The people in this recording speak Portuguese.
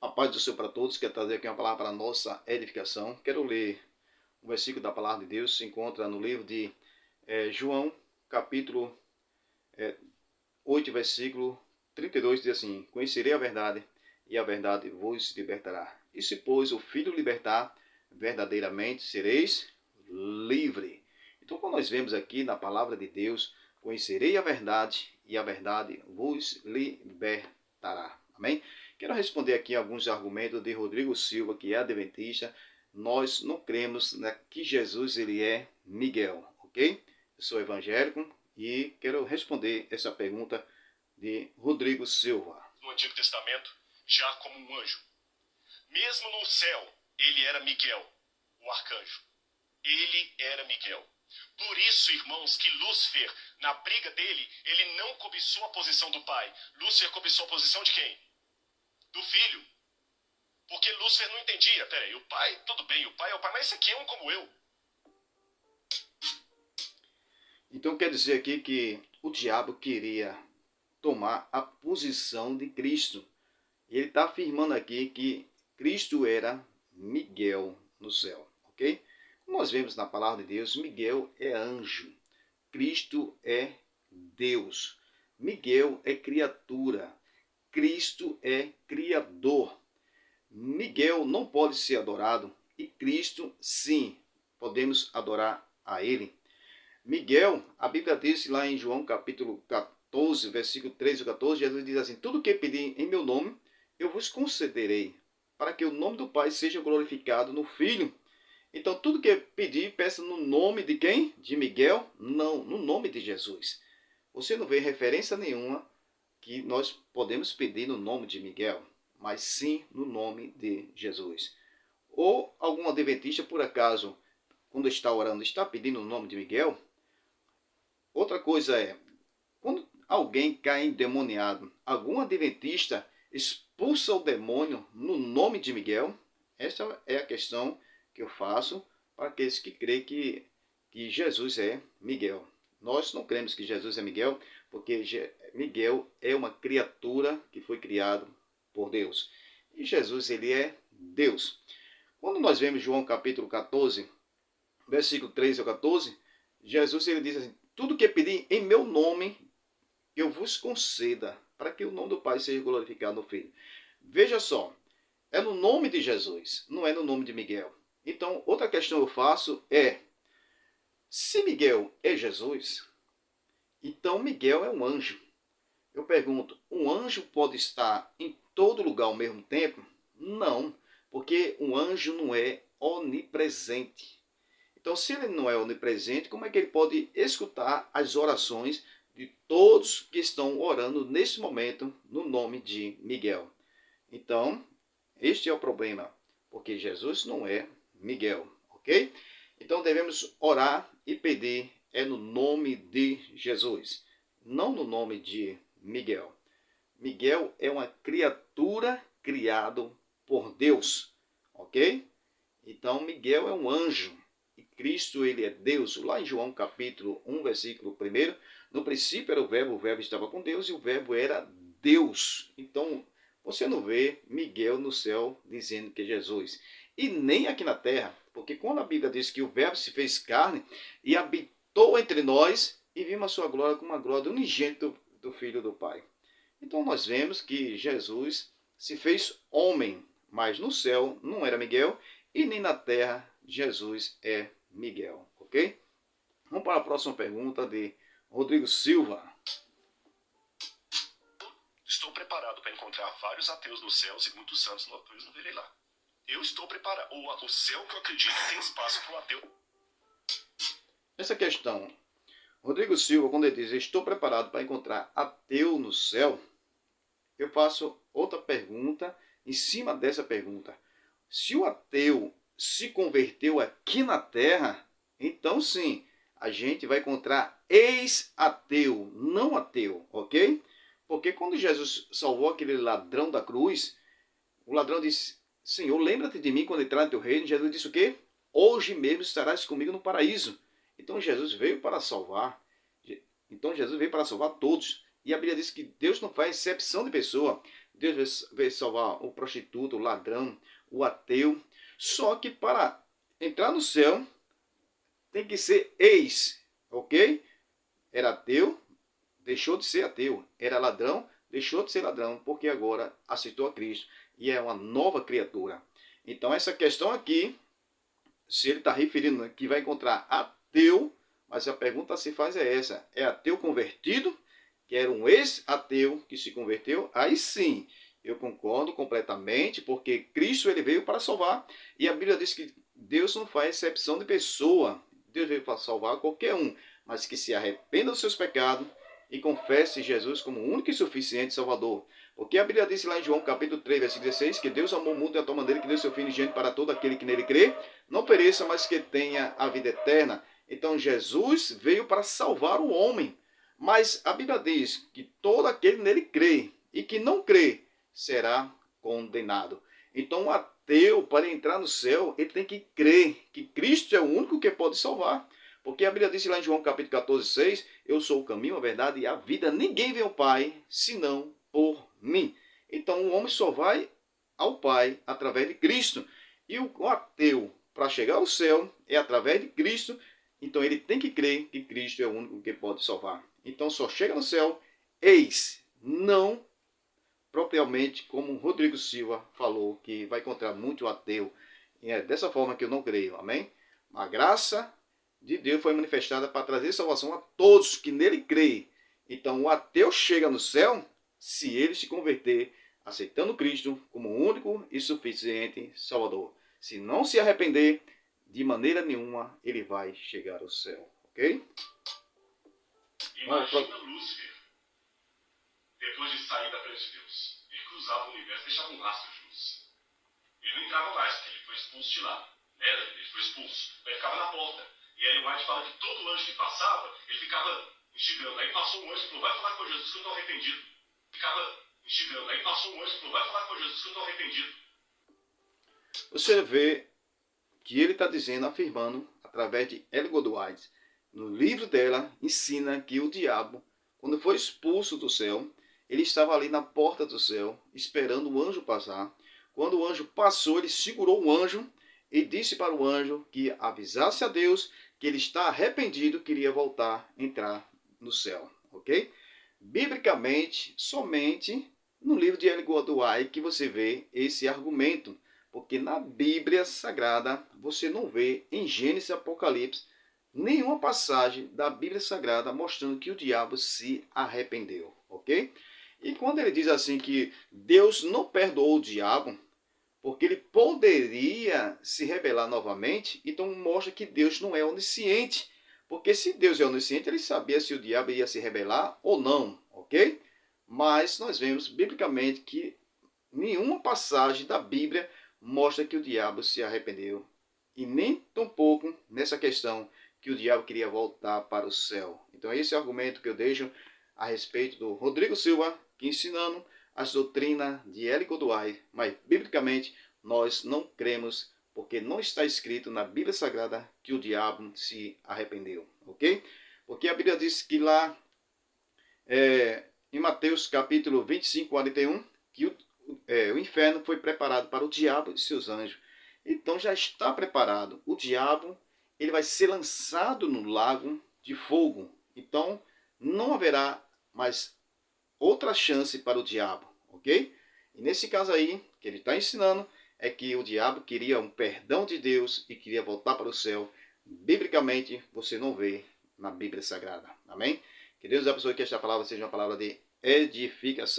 A paz do Senhor para todos. Quero trazer aqui uma palavra para a nossa edificação. Quero ler um versículo da palavra de Deus. Se encontra no livro de João, capítulo 8, versículo 32. Diz assim: Conhecerei a verdade, e a verdade vos libertará. E se, pois, o Filho libertar, verdadeiramente sereis livre. Então, quando nós vemos aqui na palavra de Deus, conhecerei a verdade, e a verdade vos libertará. Amém? Quero responder aqui alguns argumentos de Rodrigo Silva, que é adventista. Nós não cremos que Jesus ele é Miguel, ok? Eu sou evangélico e quero responder essa pergunta de Rodrigo Silva. No Antigo Testamento, já como um anjo. Mesmo no céu, ele era Miguel, o arcanjo. Ele era Miguel. Por isso, irmãos, que Lúcifer, na briga dele, ele não cobiçou a posição do pai. Lúcifer cobiçou a posição de quem? Do filho. Porque Lúcifer não entendia. Peraí, o pai, tudo bem, o pai é o pai, mas esse aqui é um como eu. Então quer dizer aqui que o diabo queria tomar a posição de Cristo. Ele está afirmando aqui que Cristo era Miguel no céu, ok? Como nós vemos na palavra de Deus, Miguel é anjo. Cristo é Deus. Miguel é criatura. Cristo é criador. Miguel não pode ser adorado e Cristo, sim, podemos adorar a ele. Miguel, a Bíblia diz lá em João capítulo 14, versículo 13 e 14, Jesus diz assim: tudo que pedir em meu nome, eu vos concederei, para que o nome do Pai seja glorificado no Filho. Então, tudo que pedir, peça no nome de quem? De Miguel? Não, no nome de Jesus. Você não vê referência nenhuma que nós podemos pedir no nome de Miguel, mas sim no nome de Jesus. Ou algum adventista, por acaso, quando está orando, está pedindo o nome de Miguel? Outra coisa é, quando alguém cai endemoniado, algum adventista expulsa o demônio no nome de Miguel? Essa é a questão que eu faço para aqueles que creem que Jesus é Miguel. Nós não cremos que Jesus é Miguel, porque Miguel é uma criatura que foi criado por Deus. E Jesus, ele é Deus. Quando nós vemos João capítulo 14, versículo 13 ao 14, Jesus ele diz assim: tudo que pedir em meu nome, eu vos conceda, para que o nome do Pai seja glorificado no Filho. Veja só, é no nome de Jesus, não é no nome de Miguel. Então, outra questão eu faço é, se Miguel é Jesus, então Miguel é um anjo. Eu pergunto, um anjo pode estar em todo lugar ao mesmo tempo? Não, porque um anjo não é onipresente. Então, se ele não é onipresente, como é que ele pode escutar as orações de todos que estão orando nesse momento no nome de Miguel? Então, este é o problema, porque Jesus não é Miguel, ok? Então, devemos orar e pedir no nome de Jesus, não no nome de Miguel. Miguel é uma criatura criada por Deus, ok? Então, Miguel é um anjo. E Cristo, ele é Deus. Lá em João capítulo 1, versículo 1, no princípio era o verbo estava com Deus e o verbo era Deus. Então, você não vê Miguel no céu dizendo que é Jesus. E nem aqui na terra, porque quando a Bíblia diz que o verbo se fez carne e habitou entre nós e vimos a sua glória como a glória do unigênito do Filho do Pai. Então, nós vemos que Jesus se fez homem, mas no céu não era Miguel e nem na terra Jesus é Miguel, ok? Vamos para a próxima pergunta de Rodrigo Silva. Estou preparado para encontrar vários ateus nos céus e muitos santos no não verei lá. Eu estou preparado. O céu que eu acredito tem espaço para o ateu. Essa questão, Rodrigo Silva, quando ele diz estou preparado para encontrar ateu no céu, eu faço outra pergunta em cima dessa pergunta. Se o ateu se converteu aqui na terra, então sim, a gente vai encontrar ex-ateu, não ateu, ok? Porque quando Jesus salvou aquele ladrão da cruz, o ladrão disse: Senhor, lembra-te de mim quando entrar no teu reino. Jesus disse o quê? Hoje mesmo estarás comigo no paraíso. Então Jesus veio para salvar. Então Jesus veio para salvar todos. E a Bíblia diz que Deus não faz exceção de pessoa. Deus veio salvar o prostituto, o ladrão, o ateu. Só que para entrar no céu tem que ser ex, ok? Era ateu, deixou de ser ateu. Era ladrão, deixou de ser ladrão, porque agora aceitou a Cristo e é uma nova criatura. Então essa questão aqui, se ele está referindo que vai encontrar ateu, mas a pergunta a se faz é essa: é ateu convertido, que era um ex-ateu que se converteu? Aí sim, eu concordo completamente, porque Cristo ele veio para salvar, e a Bíblia diz que Deus não faz exceção de pessoa. Deus veio para salvar qualquer um, mas que se arrependa dos seus pecados e confesse Jesus como o único e suficiente Salvador. Porque a Bíblia diz lá em João capítulo 3, versículo 16, que Deus amou o mundo de tal maneira que deu seu Filho unigênito para todo aquele que nele crê, não pereça, mas que tenha a vida eterna. Então Jesus veio para salvar o homem. Mas a Bíblia diz que todo aquele nele crê e que não crê será condenado. Então o ateu, para entrar no céu, ele tem que crer que Cristo é o único que pode salvar. Porque a Bíblia diz lá em João capítulo 14, 6, eu sou o caminho, a verdade e a vida. Ninguém vê ao Pai senão por mim. Então o homem só vai ao Pai através de Cristo. E o ateu, para chegar ao céu, é através de Cristo. Então ele tem que crer que Cristo é o único que pode salvar. Então só chega no céu eis, não propriamente como Rodrigo Silva falou, que vai encontrar muito ateu. E é dessa forma que eu não creio, amém? A graça de Deus foi manifestada para trazer salvação a todos que nele creem. Então o ateu chega no céu se ele se converter, aceitando Cristo como único e suficiente Salvador. Se não se arrepender, de maneira nenhuma ele vai chegar ao céu, ok? Imagina Lúcifer, depois de sair da frente de Deus. Ele cruzava o universo, deixava um rastro de luz. Ele não entrava mais, porque ele foi expulso de lá. Ele foi expulso. Ele ficava na porta. E aí o White fala que todo anjo que passava, ele ficava instigando. Aí passou um anjo e falou, vai falar com Jesus que eu estou arrependido. Ficava instigando. Aí passou um anjo e falou, vai falar com Jesus que eu estou arrependido. Você vê que ele está dizendo, afirmando, através de Ellen G. White, no livro dela, ensina que o diabo, quando foi expulso do céu, ele estava ali na porta do céu, esperando o anjo passar. Quando o anjo passou, ele segurou o anjo e disse para o anjo que avisasse a Deus que ele está arrependido, queria voltar a entrar no céu, ok? Biblicamente, somente no livro de Ellen G. White que você vê esse argumento, porque na Bíblia Sagrada você não vê em Gênesis e Apocalipse nenhuma passagem da Bíblia Sagrada mostrando que o diabo se arrependeu, ok? E quando ele diz assim que Deus não perdoou o diabo, porque ele poderia se rebelar novamente, então mostra que Deus não é onisciente. Porque se Deus é onisciente, ele sabia se o diabo ia se rebelar ou não, ok? Mas nós vemos biblicamente que nenhuma passagem da Bíblia mostra que o diabo se arrependeu. E nem tampouco nessa questão que o diabo queria voltar para o céu. Então esse é o argumento que eu deixo a respeito do Rodrigo Silva, que ensinando as doutrinas de Ellen G. White, mas biblicamente nós não cremos, porque não está escrito na Bíblia Sagrada que o diabo se arrependeu, ok? Porque a Bíblia diz que lá em Mateus capítulo 25, 41, que o inferno foi preparado para o diabo e seus anjos. Então já está preparado. O diabo ele vai ser lançado no lago de fogo. Então não haverá mais outra chance para o diabo, ok? E nesse caso aí, que ele está ensinando, é que o diabo queria um perdão de Deus e queria voltar para o céu. Biblicamente, você não vê na Bíblia Sagrada. Amém? Que Deus abençoe que esta palavra seja uma palavra de edificação.